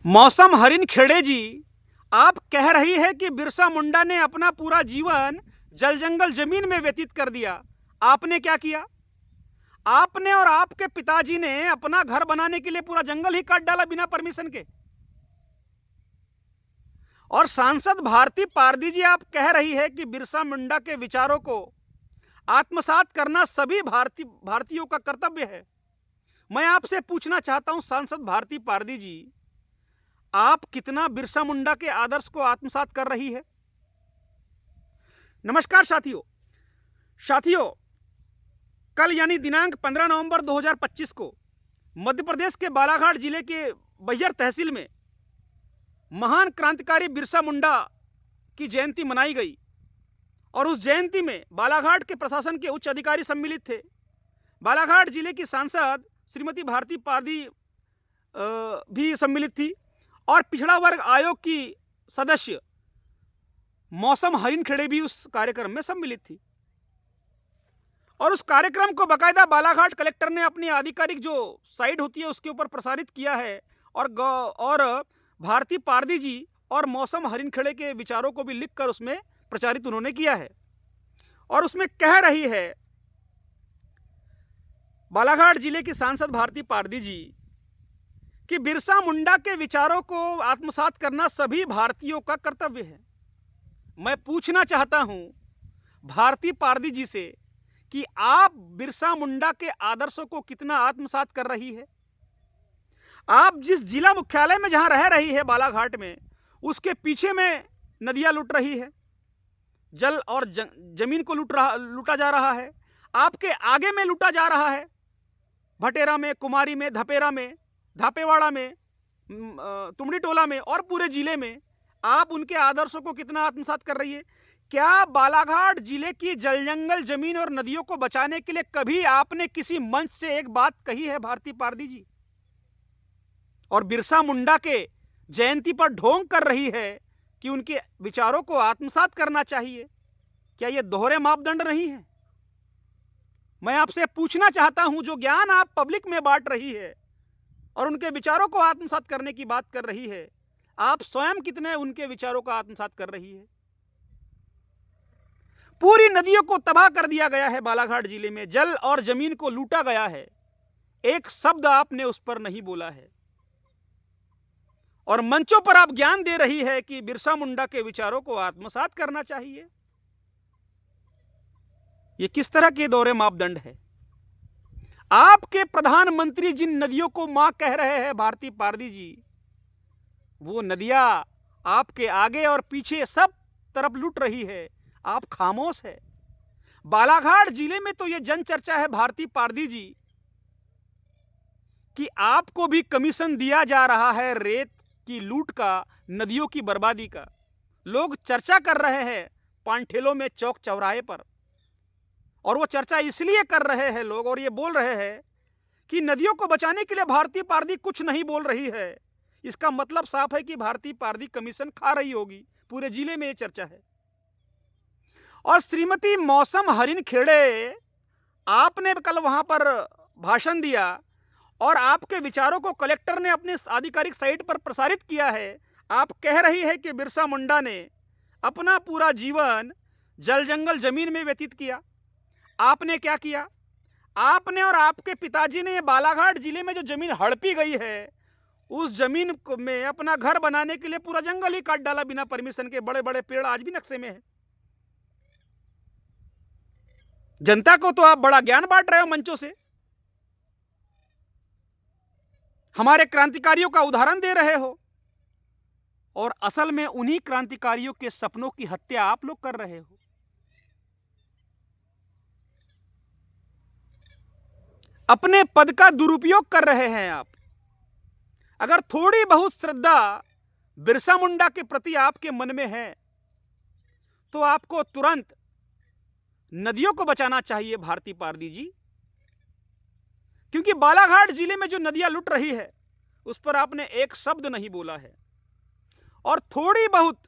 मौसम हरिन खेड़े जी, आप कह रही है कि बिरसा मुंडा ने अपना पूरा जीवन जल जंगल जमीन में व्यतीत कर दिया। आपने क्या किया? आपने और आपके पिताजी ने अपना घर बनाने के लिए पूरा जंगल ही काट डाला बिना परमिशन के। और सांसद भारती पारदी जी, आप कह रही है कि बिरसा मुंडा के विचारों को आत्मसात करना सभी भारतीयों का कर्तव्य है। मैं आपसे पूछना चाहता हूं सांसद भारती पारदी जी, आप कितना बिरसा मुंडा के आदर्श को आत्मसात कर रही है? नमस्कार साथियों, कल यानी दिनांक 15 नवंबर 2025 को मध्य प्रदेश के बालाघाट जिले के बैहर तहसील में महान क्रांतिकारी बिरसा मुंडा की जयंती मनाई गई और उस जयंती में बालाघाट के प्रशासन के उच्च अधिकारी सम्मिलित थे। बालाघाट जिले की सांसद श्रीमती भारती पारदी भी सम्मिलित थी और पिछड़ा वर्ग आयोग की सदस्य मौसम हरिन खेड़े भी उस कार्यक्रम में सम्मिलित थी। और उस कार्यक्रम को बाकायदा बालाघाट कलेक्टर ने अपनी आधिकारिक जो साइट होती है उसके ऊपर प्रसारित किया है और भारती पारदी जी और मौसम हरिन खेड़े के विचारों को भी लिखकर उसमें प्रचारित उन्होंने किया है। और उसमें कह रही है बालाघाट जिले की सांसद भारती पारदी जी कि बिरसा मुंडा के विचारों को आत्मसात करना सभी भारतीयों का कर्तव्य है। मैं पूछना चाहता हूं भारती पारदी जी से कि आप बिरसा मुंडा के आदर्शों को कितना आत्मसात कर रही है? आप जिस जिला मुख्यालय में जहां रह रही है बालाघाट में, उसके पीछे में नदियां लूट रही है, जल और जमीन को लूटा जा रहा है। आपके आगे में लूटा जा रहा है, भटेरा में, कुमारी में, धपेरा में, धापेवाड़ा में, तुमड़ी टोला में और पूरे जिले में आप उनके आदर्शों को कितना आत्मसात कर रही है? क्या बालाघाट जिले की जल जंगल जमीन और नदियों को बचाने के लिए कभी आपने किसी मंच से एक बात कही है भारती पारदी जी? और बिरसा मुंडा के जयंती पर ढोंग कर रही है कि उनके विचारों को आत्मसात करना चाहिए। क्या यह दोहरे मापदंड नहीं है? मैं आपसे पूछना चाहता हूं, जो ज्ञान आप पब्लिक में बांट रही है और उनके विचारों को आत्मसात करने की बात कर रही है, आप स्वयं कितने उनके विचारों का आत्मसात कर रही है? पूरी नदियों को तबाह कर दिया गया है बालाघाट जिले में, जल और जमीन को लूटा गया है। एक शब्द आपने उस पर नहीं बोला है और मंचों पर आप ज्ञान दे रही है कि बिरसा मुंडा के विचारों को आत्मसात करना चाहिए। ये किस तरह के दोहरे मापदंड है? आपके प्रधानमंत्री जिन नदियों को मां कह रहे हैं भारती पारदी जी, वो नदियां आपके आगे और पीछे सब तरफ लूट रही है, आप खामोश है। बालाघाट जिले में तो यह जन चर्चा है भारती पारदी जी कि आपको भी कमीशन दिया जा रहा है रेत की लूट का, नदियों की बर्बादी का। लोग चर्चा कर रहे हैं पानठेलों में, चौक चौराहे पर, और वो चर्चा इसलिए कर रहे हैं लोग और ये बोल रहे हैं कि नदियों को बचाने के लिए भारती पारदी कुछ नहीं बोल रही है। इसका मतलब साफ है कि भारती पारदी कमीशन खा रही होगी। पूरे जिले में ये चर्चा है। और श्रीमती मौसम हरिन खेड़े, आपने कल वहां पर भाषण दिया और आपके विचारों को कलेक्टर ने अपनी आधिकारिक साइट पर प्रसारित किया है। आप कह रही है कि बिरसा मुंडा ने अपना पूरा जीवन जल जंगल जमीन में व्यतीत किया। आपने क्या किया? आपने और आपके पिताजी ने बालाघाट जिले में जो जमीन हड़पी गई है, उस जमीन में अपना घर बनाने के लिए पूरा जंगल ही काट डाला बिना परमिशन के। बड़े बड़े पेड़ आज भी नक्शे में है। जनता को तो आप बड़ा ज्ञान बांट रहे हो मंचों से, हमारे क्रांतिकारियों का उदाहरण दे रहे हो, और असल में उन्हीं क्रांतिकारियों के सपनों की हत्या आप लोग कर रहे हो। अपने पद का दुरुपयोग कर रहे हैं आप। अगर थोड़ी बहुत श्रद्धा बिरसा मुंडा के प्रति आपके मन में है तो आपको तुरंत नदियों को बचाना चाहिए भारती पारदी जी, क्योंकि बालाघाट जिले में जो नदियां लुट रही है उस पर आपने एक शब्द नहीं बोला है। और थोड़ी बहुत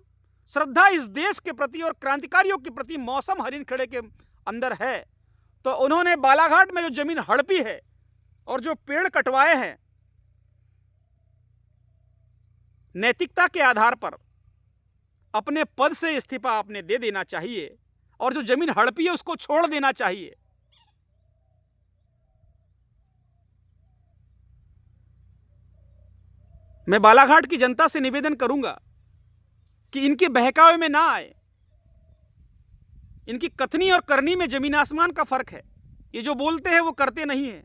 श्रद्धा इस देश के प्रति और क्रांतिकारियों के प्रति मौसम हरिन खेड़े के अंदर है तो उन्होंने बालाघाट में जो जमीन हड़पी है और जो पेड़ कटवाए हैं, नैतिकता के आधार पर अपने पद से इस्तीफा आपने दे देना चाहिए और जो जमीन हड़पी है उसको छोड़ देना चाहिए। मैं बालाघाट की जनता से निवेदन करूंगा कि इनके बहकावे में ना आए। इनकी कथनी और करनी में जमीन आसमान का फर्क है। ये जो बोलते हैं वो करते नहीं है,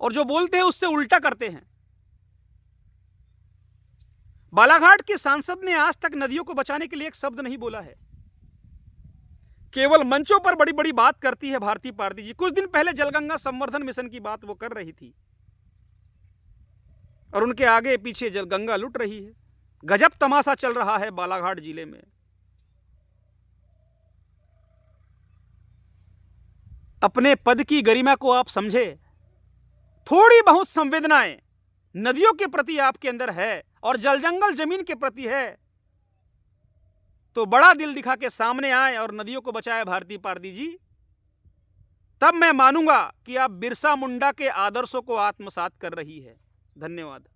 और जो बोलते हैं उससे उल्टा करते हैं। बालाघाट के सांसद ने आज तक नदियों को बचाने के लिए एक शब्द नहीं बोला है। केवल मंचों पर बड़ी बड़ी बात करती है भारती पारदी जी। कुछ दिन पहले जलगंगा संवर्धन मिशन की बात वो कर रही थी और उनके आगे पीछे जलगंगा लुट रही है। गजब तमाशा चल रहा है बालाघाट जिले में। अपने पद की गरिमा को आप समझे। थोड़ी बहुत संवेदनाएं नदियों के प्रति आपके अंदर है और जल जंगल जमीन के प्रति है तो बड़ा दिल दिखा के सामने आए और नदियों को बचाए भारती पारदी जी। तब मैं मानूंगा कि आप बिरसा मुंडा के आदर्शों को आत्मसात कर रही है। धन्यवाद।